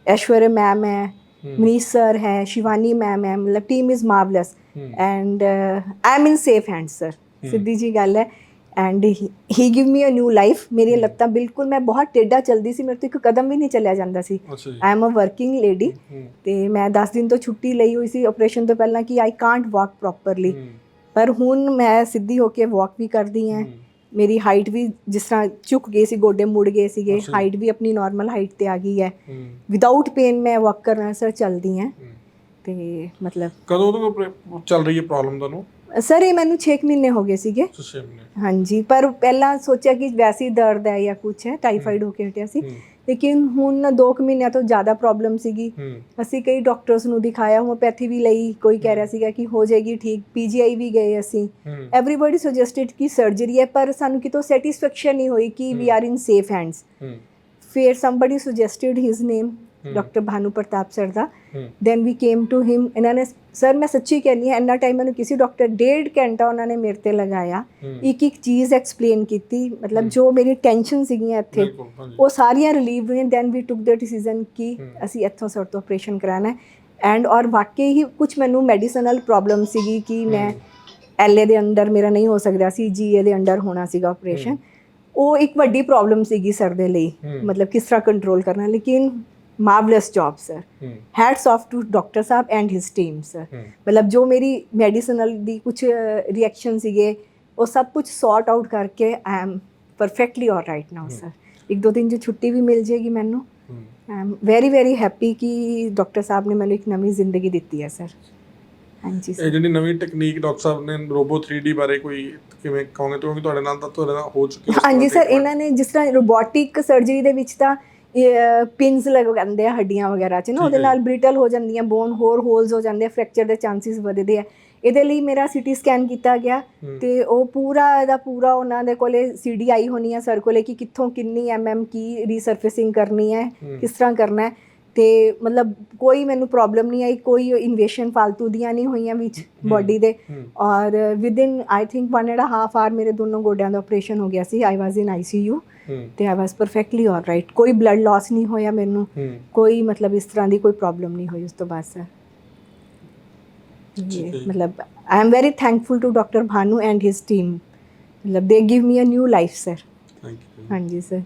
ऐश्वर्या मैम है, मनीष सर है, शिवानी मैम है। मतलब team is marvellous and I am in safe hand sir. सीधी जी गल है। And he give me a new life. मेरी लत्तां बिल्कुल, मैं बहुत टेढ़ा चलती सी, मेरे तो एक कदम भी नहीं चलिया जाता सी। I am a working lady ते मैं 10 दिन तो छुट्टी ਲਈ ਹੋਈ ਸੀ ਆਪਰੇਸ਼ਨ ਤੋਂ ਪਹਿਲਾਂ ਕਿ आई कांट वॉक प्रॉपरली। पर ਹੁਣ ਮੈਂ ਸਿੱਧੀ ਹੋ ਕੇ ਵਾਕ ਵੀ ਕਰਦੀ ਹਾਂ। ਮੇਰੀ ਹਾਈਟ ਵੀ ਜਿਸ ਤਰ੍ਹਾਂ ਝੁਕ ਗਈ ਸੀ, ਗੋਡੇ ਮੁੜ ਗਏ ਸੀਗੇ, ਹਾਈਟ ਵੀ ਆਪਣੀ ਨਾਰਮਲ ਹਾਈਟ ਤੇ ਆ ਗਈ ਹੈ। ਵਿਦਆਊਟ ਪੇਨ ਮੈਂ ਵਾਕ ਕਰਨਾ ਸਰ ਚੱਲਦੀ ਹਾਂ। ਤੇ ਮਤਲਬ ਕਦੋਂ ਤੋਂ ਚੱਲ ਰਹੀ ਹੈ ਪ੍ਰੋਬਲਮ ਤੁਹਾਨੂੰ? ਸਰ ਇਹ ਮੈਨੂੰ 6 ਮਹੀਨੇ ਹੋ ਗਏ ਸੀਗੇ। 6 ਮਹੀਨੇ। ਹਾਂਜੀ, ਪਰ ਪਹਿਲਾਂ ਸੋਚਿਆ ਕਿ ਵੈਸੇ ਹੀ ਦਰਦ ਹੈ ਜਾਂ ਕੁਛ ਹੈ, ਟਾਈਫਾਈਡ ਹੋ ਕੇ ਹਟਿਆ ਸੀ। ਲੇਕਿਨ ਹੁਣ 2 ਮਹੀਨਿਆਂ ਤੋਂ ਜ਼ਿਆਦਾ ਪ੍ਰੋਬਲਮ ਸੀਗੀ। ਅਸੀਂ ਕਈ ਡਾਕਟਰਸ ਨੂੰ ਦਿਖਾਇਆ, ਹੋਮੋਪੈਥੀ ਵੀ ਲਈ, ਕੋਈ ਕਹਿ ਰਿਹਾ ਸੀਗਾ ਕਿ ਹੋ ਜਾਏਗੀ ਠੀਕ। PGI ਵੀ ਗਏ ਅਸੀਂ। ਐਵਰੀਬਡੀ ਸੁਜੈਸਟਡ ਕਿ ਸਰਜਰੀ ਹੈ, ਪਰ ਸਾਨੂੰ ਕਿਤੋਂ ਸੈਟਿਸਫੈਕਸ਼ਨ ਨਹੀਂ ਹੋਈ ਕਿ we are in safe hands. ਫਿਰ somebody suggested his name, doctor Bhanu Pratap sir ਦਾ। Then we came to him. ਇਹਨਾਂ ਨੇ ਸਰ, ਮੈਂ ਸੱਚੀ ਕਹਿੰਦੀ ਹਾਂ, ਇੰਨਾ ਟਾਈਮ ਮੈਨੂੰ ਕਿਸੇ ਡਾਕਟਰ 1.5 ਘੰਟਾ ਉਹਨਾਂ ਨੇ ਮੇਰੇ 'ਤੇ ਲਗਾਇਆ। ਇੱਕ ਇੱਕ ਚੀਜ਼ ਐਕਸਪਲੇਨ ਕੀਤੀ। ਮਤਲਬ ਜੋ ਮੇਰੀ ਟੈਨਸ਼ਨ ਸੀਗੀਆਂ ਇੱਥੇ ਉਹ ਸਾਰੀਆਂ ਰਿਲੀਵ ਹੋਈਆਂ। ਦੈਨ ਵੀ ਟੁੱਕ ਦ ਡਿਸੀਜ਼ਨ ਕਿ ਅਸੀਂ ਇੱਥੋਂ ਸਰ ਤੋਂ ਆਪਰੇਸ਼ਨ ਕਰਾਉਣਾ। ਐਂਡ ਔਰ ਵਾਕਈ ਹੀ ਕੁਛ ਮੈਨੂੰ ਮੈਡੀਸਨਲ ਪ੍ਰੋਬਲਮ ਸੀਗੀ ਕਿ ਮੈਂ LA ਦੇ ਅੰਡਰ ਮੇਰਾ ਨਹੀਂ ਹੋ ਸਕਦਾ ਸੀ, GA ਦੇ ਅੰਡਰ ਹੋਣਾ ਸੀਗਾ ਆਪਰੇਸ਼ਨ। ਉਹ ਇੱਕ ਵੱਡੀ ਪ੍ਰੋਬਲਮ ਸੀਗੀ ਸਰ ਦੇ ਲਈ, ਮਤਲਬ ਕਿਸ ਤਰ੍ਹਾਂ ਕੰਟਰੋਲ ਕਰਨਾ, ਲੇਕਿਨ marvellous job sir, hats off to doctor ਸਾਹਿਬ ਐਂਡ ਹਿਸ ਟੀਮ ਸਰ। ਮਤਲਬ ਜੋ ਮੇਰੀ ਮੈਡੀਸਨਲ ਦੀ ਕੁਝ ਰਿਐਕਸ਼ਨ ਸੀਗੇ ਉਹ ਸਭ ਕੁਝ ਸੌਰਟ ਆਊਟ ਕਰਕੇ I am perfectly all right now sir. ਇੱਕ ਦੋ ਦਿਨ 'ਚ ਛੁੱਟੀ ਵੀ ਮਿਲ ਜਾਏਗੀ ਮੈਨੂੰ। I am very very happy ਕਿ ਡਾਕਟਰ ਸਾਹਿਬ ਨੇ ਮੈਨੂੰ ਇੱਕ ਨਵੀਂ ਜ਼ਿੰਦਗੀ ਦਿੱਤੀ ਹੈ ਸਰ। ਹਾਂਜੀ ਇਹ ਸਰ। ਜਿਹੜੀ ਨਵੀਂ ਟੈਕਨੀਕ ਡਾਕਟਰ ਸਾਹਿਬ ਨੇ ਰੋਬੋ 3D ਬਾਰੇ ਕੋਈ ਕਿਵੇਂ ਕਹੋਗੇ, ਕਿਉਂਕਿ ਤੁਹਾਡੇ ਨਾਲ ਹੋ ਚੁੱਕੀ ਹੈ? ਹਾਂਜੀ ਸਰ, ਇਹਨਾਂ ਨੇ ਜਿਸ ਤਰ੍ਹਾਂ ਰੋਬੋਟਿਕ ਸਰਜਰੀ ਦੇ ਵਿੱਚ ਤਾਂ ਪਿੰਸ ਲਗਾਉਂਦੇ ਆ ਹੱਡੀਆਂ ਵਗੈਰਾ 'ਚ ਨਾ, ਉਹਦੇ ਨਾਲ ਬ੍ਰਿਟਲ ਹੋ ਜਾਂਦੀਆਂ ਬੋਨ, ਹੋਰ ਹੋਲਸ ਹੋ ਜਾਂਦੇ ਆ, ਫ੍ਰੈਕਚਰ ਦੇ ਚਾਂਸਿਸ ਵਧਦੇ ਆ। ਇਹਦੇ ਲਈ ਮੇਰਾ ਸਿਟੀ ਸਕੈਨ ਕੀਤਾ ਗਿਆ ਤੇ ਉਹ ਪੂਰਾ ਇਹਦਾ ਪੂਰਾ ਉਹਨਾਂ ਦੇ ਕੋਲੇ CD ਆਈ ਹੋਣੀ ਆ ਸਰ ਕੋਲੇ ਕਿ ਕਿੱਥੋਂ ਕਿੰਨੀ MM ਕੀ ਰੀਸਰਫੇਸਿੰਗ ਕਰਨੀ ਹੈ, ਕਿਸ ਤਰ੍ਹਾਂ ਕਰਨਾ ਹੈ। ਤੇ ਮਤਲਬ ਕੋਈ ਮੈਨੂੰ ਪ੍ਰੋਬਲਮ ਨਹੀਂ ਆਈ, ਕੋਈ ਇਨਵੇਸ਼ਨ ਫालतू ਦੀਆਂ ਨਹੀਂ ਹੋਈਆਂ ਵਿੱਚ ਬੋਡੀ ਦੇ। ਔਰ ਵਿਦਿਨ ਆਈ ਥਿੰਕ 1.5 ਆਵਰ ਮੇਰੇ ਦੋਨੋਂ ਗੋਡਿਆਂ ਦਾ ਆਪਰੇਸ਼ਨ ਹੋ ਗਿਆ ਸੀ। ਆਈ ਵਾਜ਼ ਇਨ ICU ਤੇ ਆਈ ਵਾਜ਼ ਪਰਫੈਕਟਲੀ ਆਲ ਰਾਈਟ। ਕੋਈ ਬਲੱਡ ਲਾਸ ਨਹੀਂ ਹੋਇਆ ਮੈਨੂੰ, ਕੋਈ ਮਤਲਬ ਇਸ ਤਰ੍ਹਾਂ ਦੀ ਕੋਈ ਪ੍ਰੋਬਲਮ ਨਹੀਂ ਹੋਈ ਉਸ ਤੋਂ ਬਾਅਦ ਸਰ। मतलब I am very thankful to doctor Bhanu and his team. मतलब they give me a new life sir. हाँ जी sir.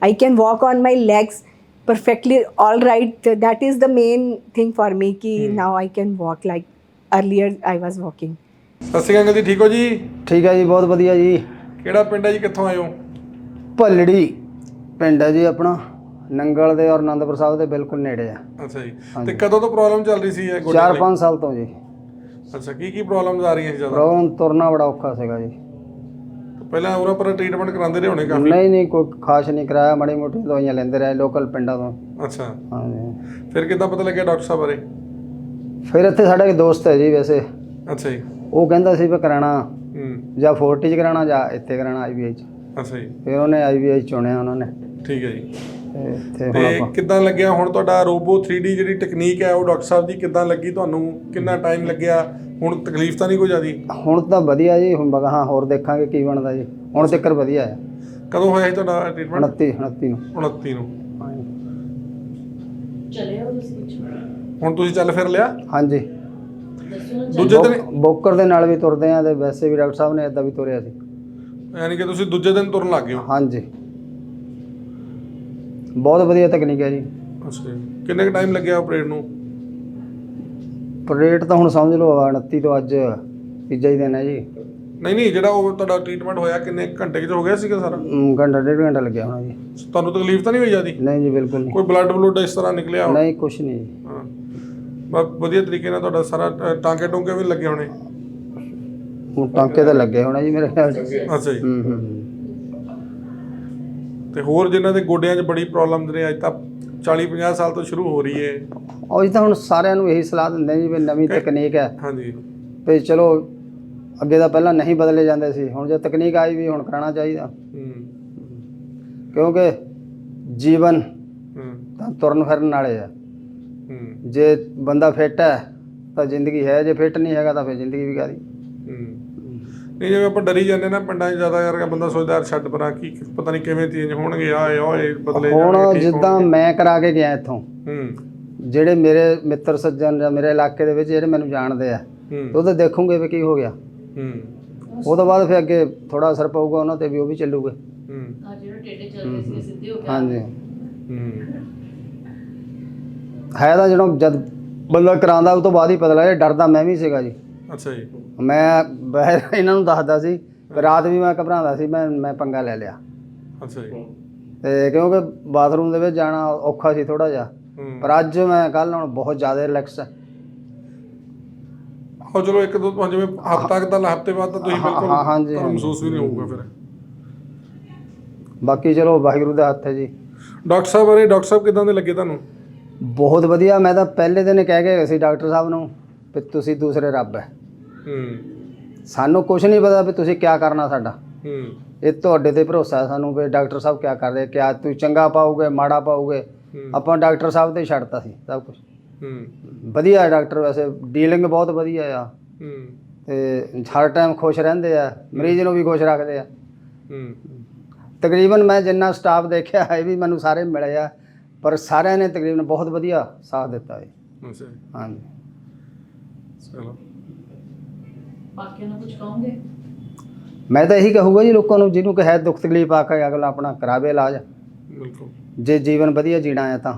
I can walk on my legs perfectly all right. That is the main thing for me कि now I can walk like earlier I was walking. ਸਤਿ ਸ਼੍ਰੀ ਅਕਾਲ ਜੀ, ਠੀਕ ਹੋ ਜੀ? ਠੀਕ ਹੈ ਜੀ, ਬਹੁਤ ਵਧੀਆ ਜੀ। ਕਿਹੜਾ ਪਿੰਡ ਹੈ ਜੀ, ਕਿੱਥੋਂ ਆਏ ਹੋ? ਭੱਲੜੀ ਪਿੰਡ ਹੈ ਜੀ ਆਪਣਾ, ਨੰਗਲ ਦੇ ਔਰ ਆਨੰਦਪੁਰ ਸਾਹਿਬ ਦੇ ਬਿਲਕੁਲ ਨੇੜੇ ਆ। ਅੱਛਾ ਜੀ। ਤੇ ਕਦੋਂ ਤੋਂ ਪ੍ਰੋਬਲਮ ਚੱਲ ਰਹੀ ਸੀ ਇਹ ਗੋਡੇ ਦੀ? 4-5 ਸਾਲ ਤੋਂ ਜੀ। ਅੱਛਾ, ਕੀ ਪ੍ਰੋਬਲਮਸ ਆ ਰਹੀਆਂ ਸੀ ਜ਼ਿਆਦਾ? ਪ੍ਰੋਬਲਮ ਤੁਰਨਾ ਬੜਾ ਔਖਾ ਸੀਗਾ ਜੀ। ਪਹਿਲਾਂ ਉਹਨਾਂ ਪਰ ਟ੍ਰੀਟਮੈਂਟ ਕਰਾਉਂਦੇ ਰਹੇ ਹੋਣੇ ਕਾਫੀ? ਨਹੀਂ ਕੋਈ ਖਾਸ ਨਹੀਂ ਕਰਾਇਆ, ਮਾੜੀ ਮੋਟੀ ਦਵਾਈਆਂ ਲੈਂਦੇ ਰਹੇ ਲੋਕਲ ਪਿੰਡਾਂ ਤੋਂ। ਅੱਛਾ। ਹਾਂਜੀ। ਫਿਰ ਕਿੱਦਾਂ ਪਤਾ ਲੱਗਿਆ ਡਾਕਟਰ ਸਾਹਿਬ ਬਾਰੇ? ਫਿਰ ਇੱਥੇ ਸਾਡਾ ਇੱਕ ਦੋਸਤ ਹੈ ਜੀ ਵੈਸੇ, ਅੱਛਾ ਜੀ। ਉਹ ਕਹਿੰਦਾ ਸੀ ਵੀ ਕਰਾਉਣਾ ਜਾਂ 40 'ਚ ਕਰਾਉਣਾ ਜਾਂ ਇੱਥੇ ਕਰਾਉਣਾ IVI 'ਚ। ਅੱਛਾ ਜੀ। ਫਿਰ ਉਹਨੇ IVI ਚੁਣਿਆ ਉਹਨਾਂ ਨੇ। ਠੀਕ ਹੈ ਜੀ। ਇੱਥੇ ਤੇ ਕਿੱਦਾਂ ਲੱਗਿਆ ਹੁਣ ਤੁਹਾਡਾ ਰੋਬੋ 3D ਜਿਹੜੀ ਟੈਕਨੀਕ ਹੈ ਉਹ ਡਾਕਟਰ ਸਾਹਿਬ ਦੀ ਕਿੱਦਾਂ ਲੱਗੀ ਤੁਹਾਨੂੰ? ਕਿੰਨਾ ਟਾਈਮ ਲੱਗਿਆ? ਹੁਣ ਤਕਲੀਫ ਤਾਂ ਨਹੀਂ ਕੋਈ ਜ਼ਿਆਦੀ? ਹੁਣ ਤਾਂ ਵਧੀਆ ਜੀ। ਹੁਣ ਬਗਾ ਹਾਂ ਹੋਰ ਦੇਖਾਂਗੇ ਕੀ ਬਣਦਾ ਜੀ। ਹੁਣ ਤੱਕ ਵਧੀਆ ਹੈ। ਕਦੋਂ ਹੋਇਆ ਸੀ ਤੁਹਾਡਾ ਟ੍ਰੀਟਮੈਂਟ? 29 ਨੂੰ। 29 ਨੂੰ। ਚਲੇ ਹੋ ਤੁਸੀਂ? ਹੁਣ ਤੁਸੀਂ ਚੱਲ ਫਿਰ ਲਿਆ? ਹਾਂਜੀ। ਦੂਜੇ ਦਿਨ? ਬੋਕਰ ਦੇ ਨਾਲ ਵੀ ਤੁਰਦੇ ਆ ਤੇ ਵੈਸੇ ਵੀ ਡਾਕਟਰ ਸਾਹਿਬ ਨੇ ਇਦਾਂ ਵੀ ਤੁਰਿਆ ਸੀ। ਯਾਨੀ ਕਿ ਤੁਸੀਂ ਦੂਜੇ ਦਿਨ ਤੁਰਨ ਲੱਗ ਗਏ ਹੋ? ਹਾਂਜੀ। ਬਹੁਤ ਵਧੀਆ ਤਕਨੀਕ ਹੈ ਜੀ। ਅੱਛਾ ਜੀ। ਕਿੰਨੇ ਕੁ ਟਾਈਮ ਲੱਗਿਆ ਆਪਰੇਟ ਨੂੰ? ਆਪਰੇਟ ਤਾਂ ਹੁਣ ਸਮਝ ਲਓ 29 ਤੋਂ ਅੱਜ ਤੀਜਾ ਹੀ ਦਿਨ ਹੈ ਜੀ। ਨਹੀਂ ਜਿਹੜਾ ਉਹ ਤੁਹਾਡਾ ਟ੍ਰੀਟਮੈਂਟ ਹੋਇਆ ਕਿੰਨੇ ਘੰਟੇ ਚ ਹੋ ਗਿਆ ਸੀਗਾ ਸਾਰਾ? ਘੰਟਾ 1.5 ਘੰਟਾ ਲੱਗਿਆ ਹੋਣਾ ਜੀ। ਤੁਹਾਨੂੰ ਤਕਲੀਫ ਤਾਂ ਨਹੀਂ ਹੋਈ ਜ਼ਿਆਦੀ? ਨਹੀਂ ਜੀ ਬਿਲਕੁਲ ਨਹੀਂ। ਕੋਈ ਬਲੱਡ ਇਸ ਤਰ੍ਹਾਂ ਨਿਕਲਿਆ? ਨਹੀਂ ਕੁਛ ਨਹੀਂ ਜੀ। ਹਾਂ, ਬਸ ਵਧੀਆ ਤਰੀਕੇ ਨਾਲ ਤੁਹਾਡਾ ਸਾਰਾ ਟਾਂਕੇ ਟੂੰਕੇ ਵੀ ਲੱਗੇ ਹੋਣੇ? ਹੁਣ ਟਾਂਕੇ ਤਾਂ ਲੱਗੇ ਹੋਣੇ ਜੀ ਮੇਰੇ ਖਿਆਲ 'ਚ। ਅੱਛਾ ਜੀ। ਤੇ ਹੋਰ ਜਿਨ੍ਹਾਂ ਦੇ ਗੋਡਿਆਂ 'ਚ ਬੜੀ ਪ੍ਰੋਬਲਮ ਨੇ ਅੱਜ ਤਾਂ 40-50 ਸਾਲ ਤੋਂ ਸ਼ੁਰੂ ਹੋ ਰਹੀ ਹੈ, ਉਹ ਤਾਂ ਹੁਣ ਸਾਰਿਆਂ ਨੂੰ ਇਹੀ ਸਲਾਹ ਦਿੰਦੇ ਜੀ ਵੀ ਨਵੀਂ ਤਕਨੀਕ ਹੈ। ਹਾਂਜੀ। ਵੀ ਚਲੋ ਅੱਗੇ ਤਾਂ ਪਹਿਲਾਂ ਨਹੀਂ ਬਦਲੇ ਜਾਂਦੇ ਸੀ, ਹੁਣ ਜੇ ਤਕਨੀਕ ਆਈ ਵੀ ਹੁਣ ਕਰਾਉਣਾ ਚਾਹੀਦਾ। ਕਿਉਂਕਿ ਜੀਵਨ ਤਾਂ ਤੁਰਨ ਫਿਰਨ ਵਾਲੇ ਆ। ਜੇ ਬੰਦਾ ਫਿੱਟ ਹੈ ਤਾਂ ਜ਼ਿੰਦਗੀ ਹੈ, ਜੇ ਫਿੱਟ ਨਹੀਂ ਹੈਗਾ ਤਾਂ ਫਿਰ ਜ਼ਿੰਦਗੀ ਵੀ ਕਾਹਦੀ। ਨਹੀਂ ਜਿਵੇਂ ਆਪਾਂ ਡਰੀ ਜਾਂਦੇ ਨਾ ਪਿੰਡਾਂ 'ਚ ਜ਼ਿਆਦਾ ਕਰਕੇ ਬੰਦਾ ਸੋਚਦਾ ਯਾਰ ਛੱਡ ਪਰਾਂ, ਕੀ ਪਤਾ ਨਹੀਂ ਕਿਵੇਂ ਚੇਂਜ ਹੋਣਗੇ, ਆਏ ਬਦਲੇ ਹੁਣ ਜਿੱਦਾਂ ਮੈਂ ਕਰਾ ਕੇ ਗਿਆ ਇੱਥੋਂ, ਜਿਹੜੇ ਮੇਰੇ ਮਿੱਤਰ ਸੱਜਣ ਜਾਂ ਮੇਰੇ ਇਲਾਕੇ ਦੇ ਵਿੱਚ ਜਿਹੜੇ ਮੈਨੂੰ ਜਾਣਦੇ ਆ ਉਹ ਤਾਂ ਦੇਖੂਗੇ ਵੀ ਕੀ ਹੋ ਗਿਆ। ਉਹ ਤੋਂ ਬਾਅਦ ਫਿਰ ਅੱਗੇ ਥੋੜਾ ਅਸਰ ਪਊਗਾ ਉਹਨਾਂ ਤੇ ਵੀ, ਉਹ ਵੀ ਚੱਲੂਗੇ। ਜਿਹੜੇ ਟੇਢੇ ਚੱਲ ਰਹੇ ਸੀ ਸਿੱਧੇ ਹੋ ਗਏ। ਹਾਂਜੀ। ਹੈ ਤਾਂ ਜਦੋਂ ਜਦ ਬੰਦਾ ਕਰਾਉਂਦਾ ਉਹ ਤੋਂ ਬਾਅਦ ਹੀ ਪਤਾ ਲੱਗਦਾ। ਡਰਦਾ ਮੈਂ ਵੀ ਸੀਗਾ ਜੀ। ਅੱਛਾ ਜੀ। ਮੈਂ ਇਹਨਾਂ ਨੂੰ ਦੱਸਦਾ ਸੀ, ਰਾਤ ਵੀ ਮੈਂ ਘਬਰਾਉਂਦਾ ਸੀ, ਮੈਂ ਪੰਗਾ ਲੈ ਲਿਆ। ਅੱਛਾ ਜੀ। ਤੇ ਕਿਉਂਕਿ ਬਾਥਰੂਮ ਦੇ ਵਿੱਚ ਜਾਣਾ ਔਖਾ ਸੀ ਥੋੜਾ ਜਿਹਾ, ਪਰ ਅੱਜ ਮੈਂ ਕੱਲ੍ਹ ਨਾਲੋਂ ਬਹੁਤ ਜ਼ਿਆਦਾ ਰਿਲੈਕਸ ਹੈ। ਹਾਂ ਚਲੋ ਇੱਕ ਦੋ ਜਿਵੇਂ ਹਫ਼ਤੇ ਬਾਅਦ ਤਾਂ ਤੁਸੀਂ ਬਿਲਕੁਲ ਹਾਂਜੀ ਮਹਿਸੂਸ ਵੀ ਨਹੀਂ ਹੋਊਗਾ ਫਿਰ। ਬਾਕੀ ਚਲੋ ਵਾਹਿਗੁਰੂ ਦਾ ਹੱਥ ਹੈ ਜੀ। ਡਾਕਟਰ ਸਾਹਿਬ ਬਾਰੇ, ਡਾਕਟਰ ਸਾਹਿਬ ਕਿੱਦਾਂ ਦੇ ਲੱਗੇ ਤੁਹਾਨੂੰ? ਬਹੁਤ ਵਧੀਆ। ਮੈਂ ਤਾਂ ਪਹਿਲੇ ਦਿਨ ਕਹਿ ਕੇ ਗਏ ਸੀ ਡਾਕਟਰ ਸਾਹਿਬ ਨੂੰ ਵੀ ਤੁਸੀਂ ਦੂਸਰੇ ਰੱਬ ਹੈ। ਸਾਨੂੰ ਕੁਝ ਨਹੀਂ ਪਤਾ ਵੀ ਤੁਸੀਂ ਕਿਆ ਕਰਨਾ ਸਾਡਾ। ਇਹ ਤੁਹਾਡੇ ਤੇ ਭਰੋਸਾ ਹੈ ਸਾਨੂੰ ਵੀ ਡਾਕਟਰ ਸਾਹਿਬ ਕਿਆ ਕਰ ਰਹੇ, ਕਿਆ ਤੁਸੀਂ ਚੰਗਾ ਪਾਓਗੇ ਮਾੜਾ ਪਾਓਗੇ। ਆਪਾਂ ਡਾਕਟਰ ਸਾਹਿਬ ਤੇ ਛੱਡਤਾ ਸੀ ਸਭ ਕੁਝ। ਵਧੀਆ ਹੈ ਡਾਕਟਰ, ਵੈਸੇ ਡੀਲਿੰਗ ਬਹੁਤ ਵਧੀਆ ਆ ਤੇ ਹਰ ਟਾਈਮ ਖੁਸ਼ ਰਹਿੰਦੇ ਆ, ਮਰੀਜ਼ ਨੂੰ ਵੀ ਖੁਸ਼ ਰੱਖਦੇ ਆ। ਤਕਰੀਬਨ ਮੈਂ ਜਿੰਨਾ ਸਟਾਫ ਦੇਖਿਆ ਹੈ ਵੀ ਮੈਨੂੰ ਸਾਰੇ ਮਿਲੇ ਆ, ਪਰ ਸਾਰਿਆਂ ਨੇ ਤਕਰੀਬਨ ਬਹੁਤ ਵਧੀਆ ਸਾਥ ਦਿੱਤਾ ਹੈ। ਹਾਂਜੀ ਚਲੋ ਬਾਕੀਆਂ ਨੂੰ ਕੁਝ ਕਹੋਗੇ? ਮੈਂ ਤਾਂ ਇਹੀ ਕਹੂੰਗਾ ਜੀ ਲੋਕਾਂ ਨੂੰ, ਜਿਹਨੂੰ ਕਿ ਹੈ ਦੁੱਖ ਤਕਲੀਫ ਆ ਕੇ ਅਗਲਾ ਆਪਣਾ ਕਰਾਵੇ ਇਲਾਜ, ਬਿਲਕੁਲ ਜੇ ਜੀवन ਵਧੀਆ जीना है ਤਾਂ।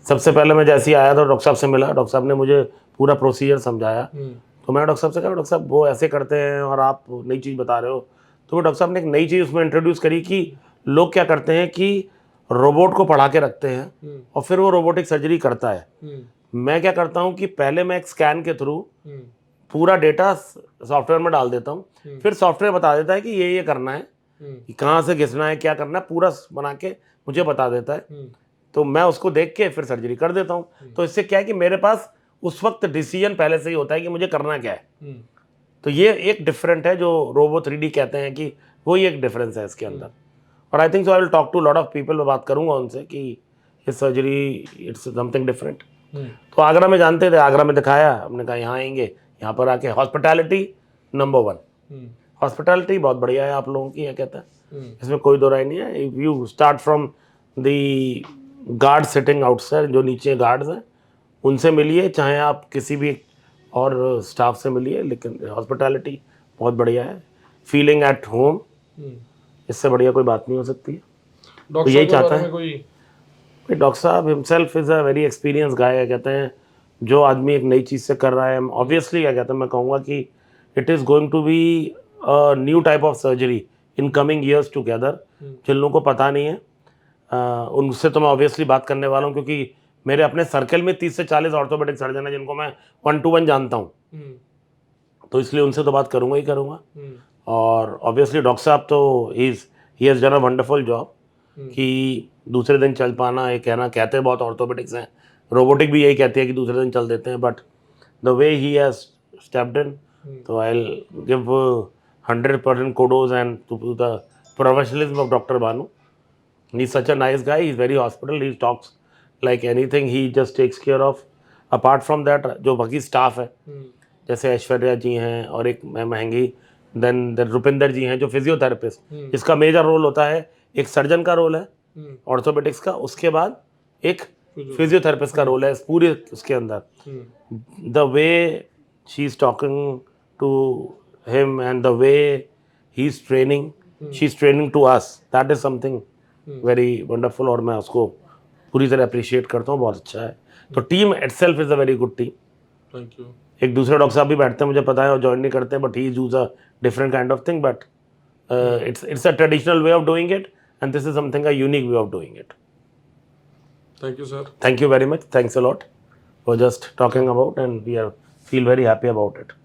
सबसे पहले मैं जैसे ही आया तो डॉक्टर साहब से मिला, डॉक्टर साहब ने मुझे पूरा प्रोसीजर समझाया। तो मैंने डॉक्टर साहब से कहा, डॉक्टर साहब वो ऐसे करते हैं और आप नई चीज़ बता रहे हो। तो वो डॉक्टर साहब ने एक नई चीज़ उसमें इंट्रोड्यूस करी कि लोग क्या करते हैं कि रोबोट को पढ़ा के रखते हैं और फिर वो रोबोटिक सर्जरी करता है। मैं क्या करता हूँ कि पहले मैं एक स्कैन के थ्रू पूरा डेटा सॉफ्टवेयर में डाल देता हूँ, फिर सॉफ्टवेयर बता देता है कि ये करना है, कि कहाँ से घिसना है, क्या करना है, पूरा बना के मुझे बता देता है। तो मैं उसको देख के फिर सर्जरी कर देता हूँ। तो इससे क्या है कि मेरे पास उस वक्त डिसीजन पहले से ही होता है कि मुझे करना क्या है। तो ये एक डिफरेंट है जो रोबो 3D कहते हैं, कि वो ही एक डिफरेंस है इसके अंदर। और I think so I will talk to lot of people, मैं बात करूँगा उनसे कि ये सर्जरी इट्स समथिंग डिफरेंट। तो आगरा में जानते थे, आगरा में दिखाया, हमने कहा यहाँ आएंगे, यहाँ पर आके हॉस्पिटैलिटी नंबर 1, हॉस्पिटैलिटी बहुत बढ़िया है आप लोगों की, ये कहता है, इसमें कोई दो राय नहीं है। If you start from the guard sitting outside, जो नीचे गार्ड्स हैं उनसे मिलिए, चाहे आप किसी भी और स्टाफ से मिलिए, लेकिन हॉस्पिटैलिटी बहुत बढ़िया है, फीलिंग एट होम, इससे बढ़िया कोई बात नहीं हो सकती है। डॉक्टर यही साहब के चाहता बारे है। में कोई डॉक्टर साहब himself is a very experience गाय, कहते हैं जो आदमी एक नई चीज़ से कर रहा है, ऑब्वियसली क्या कहते हैं, मैं कहूँगा कि it is going to be a new type of surgery in coming years together. जिन लोगों को पता नहीं है उनसे तो मैं ऑब्वियसली बात करने वाला हूँ, क्योंकि मेरे अपने सर्कल में 30 से 40 ऑर्थोपेडिक सर्जन हैं जिनको मैं 1-to-1 जानता हूँ, तो इसलिए उनसे तो बात करूँगा ही करूँगा। और ऑब्वियसली डॉक्टर साहब तो he has done a wonderful job, कि दूसरे दिन चल पाना, ये कहते हैं बहुत ऑर्थोपेडिक्स हैं, रोबोटिक भी यही कहती है कि दूसरे दिन चल देते हैं, but the way he has stepped in, तो I will give 100% kudos and to the professionalism of Dr. Banu. He's such a nice guy, he's very hospitable, he talks like anything, he just takes care of. Apart from that, जो बाकी staff है, जैसे ऐश्वर्या जी हैं और एक महंगी, then Rupinder जी हैं जो फिजियोथेरेपिस्ट, जिसका मेजर रोल होता है, एक सर्जन का रोल है ऑर्थोपेडिक्स का, उसके बाद एक फिजियोथेरेपिस्ट का रोल है पूरे उसके अंदर। The way she is talking to him and the way he is training, she is training to us, that is something very wonderful, और मैं उसको पूरी तरह अप्रिशिएट करता हूँ, बहुत अच्छा है। तो team itself is a very good team. Thank you. एक दूसरे डॉक्टर साहब भी बैठते हैं, मुझे पता है, और ज्वाइन नहीं करते, but he use a different kind of thing, but it's a traditional way of doing it, and this is something a unique way of doing it. Thank you sir. Thank you very much, thanks a lot for just talking about, and we feel very happy about it.